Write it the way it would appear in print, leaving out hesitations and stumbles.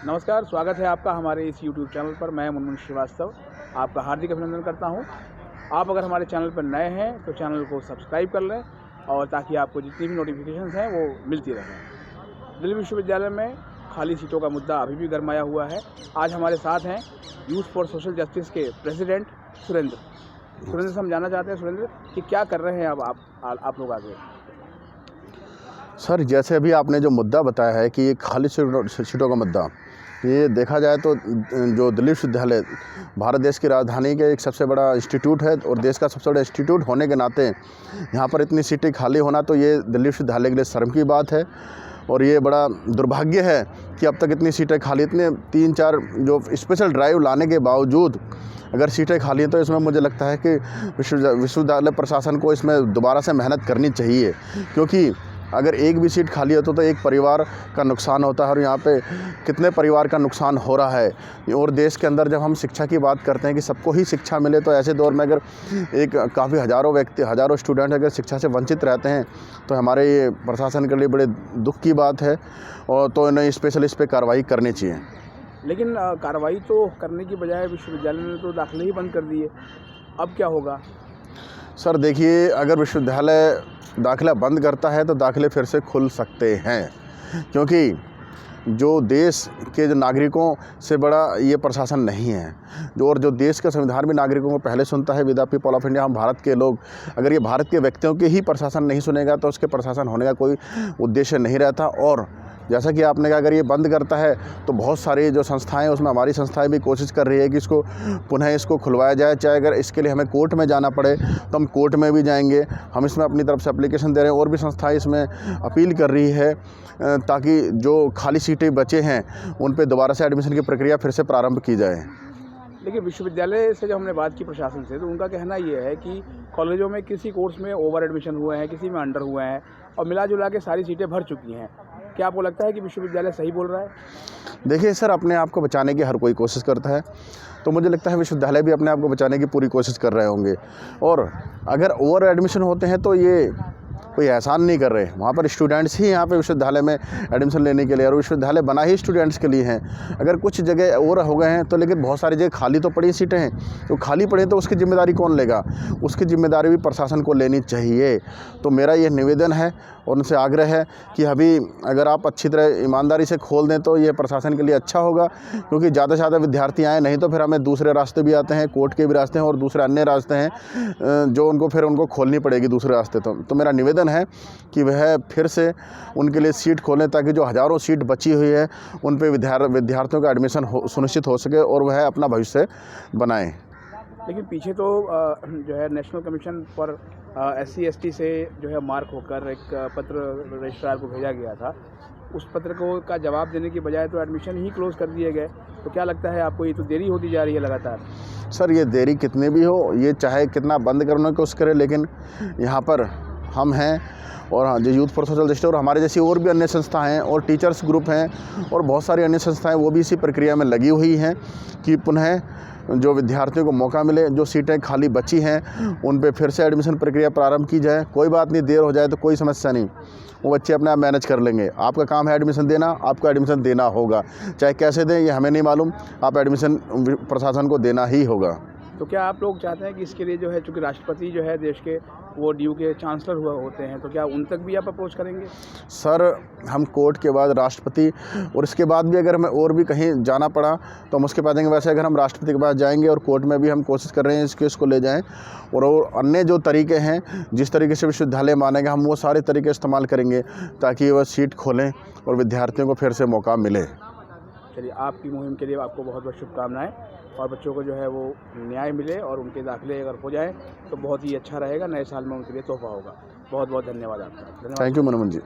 नमस्कार, स्वागत है आपका हमारे इस यूट्यूब चैनल पर। मैं मुनमुन श्रीवास्तव आपका हार्दिक अभिनंदन करता हूं। आप अगर हमारे चैनल पर नए हैं तो चैनल को सब्सक्राइब कर लें और ताकि आपको जितनी भी नोटिफिकेशंस हैं वो मिलती रहें। दिल्ली विश्वविद्यालय में खाली सीटों का मुद्दा अभी भी गरमाया हुआ है। आज हमारे साथ हैं यूथ फॉर सोशल जस्टिस के प्रेसिडेंट सुरेंद्र से हम जानना चाहते हैं सुरेंद्र कि क्या कर रहे हैं अब आप लोग आगे। सर, जैसे अभी आपने जो मुद्दा बताया है कि ये खाली सीटों का मुद्दा, ये देखा जाए तो जो दिल्ली विश्वविद्यालय भारत देश की राजधानी का एक सबसे बड़ा इंस्टीट्यूट है और देश का सबसे बड़ा इंस्टीट्यूट होने के नाते यहाँ पर इतनी सीटें खाली होना तो ये दिल्ली विश्वविद्यालय के लिए शर्म की बात है। और ये बड़ा दुर्भाग्य है कि अब तक इतनी सीटें खाली, इतने 3-4 जो स्पेशल ड्राइव लाने के बावजूद अगर सीटें खाली हैं तो इसमें मुझे लगता है कि विश्वविद्यालय प्रशासन को इसमें दोबारा से मेहनत करनी चाहिए, क्योंकि अगर एक भी सीट खाली होती तो एक परिवार का नुकसान होता है और यहाँ पे कितने परिवार का नुकसान हो रहा है। और देश के अंदर जब हम शिक्षा की बात करते हैं कि सबको ही शिक्षा मिले, तो ऐसे दौर में अगर एक काफ़ी हज़ारों स्टूडेंट अगर शिक्षा से वंचित रहते हैं तो हमारे ये प्रशासन के लिए बड़े दुख की बात है और तो इन्हें स्पेशल इस पर कार्रवाई करनी चाहिए। लेकिन कार्रवाई तो करने की बजाय विश्वविद्यालय ने तो दाखिले ही बंद कर दिए, अब क्या होगा? सर देखिए, अगर विश्वविद्यालय दाखिला बंद करता है तो दाखिले फिर से खुल सकते हैं, क्योंकि जो देश के जो नागरिकों से बड़ा ये प्रशासन नहीं है। जो देश का संविधान भी नागरिकों को पहले सुनता है, with the people of India, हम भारत के लोग। अगर ये भारत के व्यक्तियों के ही प्रशासन नहीं सुनेगा तो उसके प्रशासन होने का कोई उद्देश्य नहीं रहता। और जैसा कि आपने कहा, अगर ये बंद करता है तो बहुत सारी जो संस्थाएं, उसमें हमारी संस्थाएं भी कोशिश कर रही है कि इसको पुनः खुलवाया जाए। चाहे अगर इसके लिए हमें कोर्ट में जाना पड़े तो हम कोर्ट में भी जाएंगे। हम इसमें अपनी तरफ से एप्लीकेशन दे रहे हैं और भी संस्थाएं इसमें अपील कर रही है ताकि जो खाली सीटें बचे हैं उन पर दोबारा से एडमिशन की प्रक्रिया फिर से प्रारंभ की जाए। लेकिन विश्वविद्यालय से जब हमने बात की प्रशासन से, तो उनका कहना ये है कि कॉलेजों में किसी कोर्स में ओवर एडमिशन हुए हैं, किसी में अंडर हुए हैं और मिला जुला के सारी सीटें भर चुकी हैं। क्या आपको लगता है कि विश्वविद्यालय सही बोल रहा है? देखिए सर, अपने आप को बचाने की हर कोई कोशिश करता है, तो मुझे लगता है विश्वविद्यालय भी अपने आप को बचाने की पूरी कोशिश कर रहे होंगे। और अगर ओवर एडमिशन होते हैं तो ये कोई एहसान नहीं कर रहे। वहाँ पर स्टूडेंट्स ही यहाँ पे विश्वविद्यालय में एडमिशन लेने के लिए, और विश्वविद्यालय बना ही स्टूडेंट्स के लिए हैं। अगर कुछ जगह और हो गए हैं तो, लेकिन बहुत सारी जगह खाली तो पड़ी सीटें हैं, तो खाली पड़ी तो उसकी जिम्मेदारी कौन लेगा? उसकी जिम्मेदारी भी प्रशासन को लेनी चाहिए। तो मेरा ये निवेदन है और उनसे आग्रह है कि अभी अगर आप अच्छी तरह ईमानदारी से खोल दें तो ये प्रशासन के लिए अच्छा होगा, क्योंकि ज़्यादा से ज़्यादा विद्यार्थी आए, नहीं तो फिर हमें दूसरे रास्ते भी आते हैं, कोर्ट के भी रास्ते हैं और दूसरे अन्य रास्ते हैं जो उनको खोलनी पड़ेगी दूसरे रास्ते। तो मेरा निवेदन है कि वह फिर से उनके लिए सीट खोलें ताकि जो हज़ारों सीट बची हुई है उन पे विद्यार्थियों का एडमिशन सुनिश्चित हो सके और वह अपना भविष्य बनाएं। लेकिन पीछे तो जो है national commission for SC ST से जो है मार्क होकर एक पत्र रजिस्ट्रार को भेजा गया था। उस पत्र का जवाब देने की बजाय तो एडमिशन ही क्लोज़ कर दिए गए। तो क्या लगता है आपको, ये तो देरी होती जा रही है लगातार? सर, ये देरी कितनी भी हो, ये चाहे कितना बंद करने की कोशिश करे, लेकिन यहाँ पर हम हैं और हाँ, जो यूथ फॉर सोशल जस्टिस और हमारे जैसी और भी अन्य संस्थाएं हैं और टीचर्स ग्रुप हैं और बहुत सारी अन्य संस्थाएं, वो भी इसी प्रक्रिया में लगी हुई हैं कि पुनः जो विद्यार्थियों को मौका मिले, जो सीटें खाली बची हैं उन पे फिर से एडमिशन प्रक्रिया प्रारंभ की जाए। कोई बात नहीं, देर हो जाए तो कोई समस्या नहीं, वो बच्चे अपने आप मैनेज कर लेंगे। आपका काम है एडमिशन देना, आपको एडमिशन देना होगा, चाहे कैसे दें ये हमें नहीं मालूम, आप एडमिशन प्रशासन को देना ही होगा। तो क्या आप लोग चाहते हैं कि इसके लिए जो है, चूँकि राष्ट्रपति जो है देश के, वो DU के चांसलर हुआ होते हैं, तो क्या उन तक भी आप अप्रोच करेंगे? सर, हम कोर्ट के बाद राष्ट्रपति और इसके बाद भी अगर हमें और भी कहीं जाना पड़ा तो हम उसके बाद देंगे। वैसे अगर हम राष्ट्रपति के पास जाएंगे और कोर्ट में भी हम कोशिश कर रहे हैं इस केस को ले जाएं, और अन्य जो तरीके हैं, जिस तरीके से विश्वविद्यालय मानेगा, हम वो सारे तरीके इस्तेमाल करेंगे ताकि वह सीट खोलें और विद्यार्थियों को फिर से मौका मिले। चलिए, आपकी मुहिम के लिए आपको बहुत बहुत शुभकामनाएं और बच्चों को जो है वो न्याय मिले और उनके दाखिले अगर हो जाए तो बहुत ही अच्छा रहेगा। नए साल में उनके लिए तोहफा होगा। बहुत बहुत धन्यवाद आपका। Thank you Manoman ji.